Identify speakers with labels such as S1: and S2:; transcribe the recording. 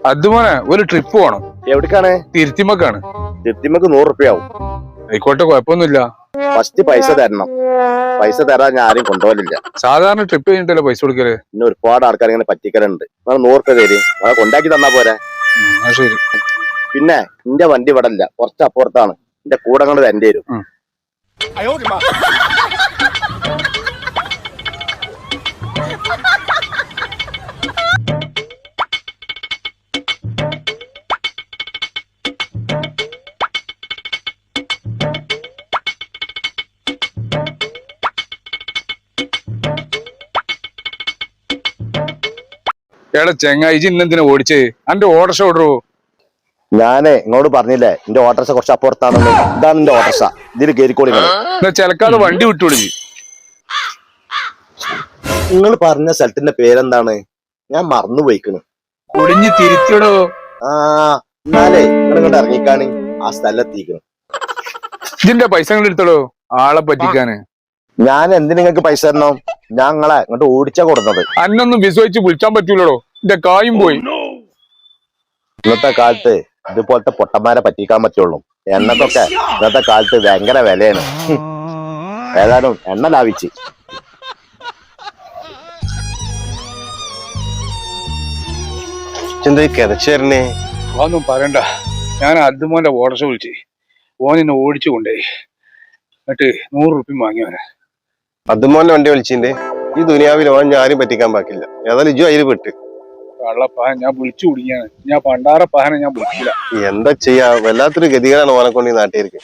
S1: അതുപോലെ ഒരു ട്രിപ്പ് പോണം.
S2: എവിടേക്കാണ്?
S1: തിരുത്തിമക്കാണ്.
S2: തിരുത്തിമക്ക് 100 റുപ്യ ആവും.
S1: ആയിക്കോട്ടെ, കുഴപ്പമൊന്നുമില്ല.
S2: ഫസ്റ്റ് പൈസ തരണം. പൈസ തരാൻ ഞാൻ ആരും കൊണ്ടുപോലില്ല.
S1: സാധാരണ ട്രിപ്പ് കഴിഞ്ഞിട്ടല്ലേ പൈസ കൊടുക്കല്.
S2: പിന്നെ ഒരുപാട് ആൾക്കാർ ഇങ്ങനെ പറ്റിക്കലുണ്ട്. നിങ്ങൾ 100 റുപ്യ തരും, നിങ്ങളെ കൊണ്ടാക്കി തന്നാ പോരെ.
S1: ശരി.
S2: പിന്നെ എന്റെ വണ്ടി ഇവിടെ ഇല്ല, കുറച്ച് അപ്പുറത്താണ്. എന്റെ കൂടെ കൊണ്ട് തന്റെ വരും.
S1: എടാ ചെങ്ങായി, ഇന്നെന്തിനാ ഓടിച്ചേ? അന്റെ ഓട്ടർഷ ഓടറോ?
S2: ഞാനേ ഇങ്ങോട്ട് പറഞ്ഞില്ലേ എന്റെ ഓട്ടർഷ കുറച്ച് അപ്പുറത്താണെന്ന്. ഇതാണ് എന്റെ ഓട്ടർഷ. ഇതിൽ കയറിക്കോളി.
S1: ചിലക്കാതെ വണ്ടി വിട്ടുകൊടുക്കി.
S2: നിങ്ങൾ പറഞ്ഞ സ്ഥലത്തിന്റെ പേരെന്താണ്? ഞാൻ മറന്നു പോയിക്കണ്.
S1: കുടിഞ്ഞ് തിരിച്ചടോ.
S2: എന്നാലേ നിങ്ങൾ ഇങ്ങോട്ട് ഇറങ്ങിക്കാണ്. ആ സ്ഥലം എത്തിക്കണം.
S1: ഇതിന്റെ പൈസ നിങ്ങൾ എടുത്തടോ, ആളെ പറ്റിക്കാന്.
S2: ഞാൻ എന്തിനു നിങ്ങൾക്ക് പൈസ തരണം? ഞാൻ നിങ്ങളെ ഇങ്ങോട്ട് ഓടിച്ചാ കൊടുക്കുന്നത്.
S1: അന്നൊന്നും വിശ്വസിച്ച് വിളിച്ചാൻ പറ്റൂലടോ, എന്റെ കായും പോയി.
S2: ഇന്നത്തെ കാലത്ത് ഇതുപോലത്തെ പൊട്ടന്മാരെ പറ്റിക്കാൻ പറ്റുള്ളൂ. എണ്ണക്കൊക്കെ ഇന്നത്തെ കാലത്ത് ഭയങ്കര വിലയാണ്. ഏതായാലും എണ്ണ ലാഭിച്ച്. കിതച്ചേരനെ
S1: അതൊന്നും പറയണ്ട. ഞാൻ അതുമോന്റെ ഓട്ടർഷ വിളിച്ച് ഓനെന്നെ ഓടിച്ചു കൊണ്ടേ. എന്നിട്ട് 100 റുപ്യ വാങ്ങിയവനെ.
S3: അതുമോന്റെ വണ്ടി വിളിച്ചിന്റെ ഈ ദുനിയാവിൽ ഓൻ ഞാനും പറ്റിക്കാൻ പാക്കില്ല. ഏതായാലും ഇജു അതിൽ പെട്ട്.
S1: കള്ളപ്പാഹൻ ഞാൻ വിളിച്ചു കുടിക്കാണ്. ഞാൻ പണ്ടാറ പാഹനെ ഞാൻ വിളിക്കില്ല.
S3: എന്താ ചെയ്യാ, വല്ലാത്തൊരു ഗതികളാണ് ഓനെ കൊണ്ട് ഈ നാട്ടിലേക്ക്.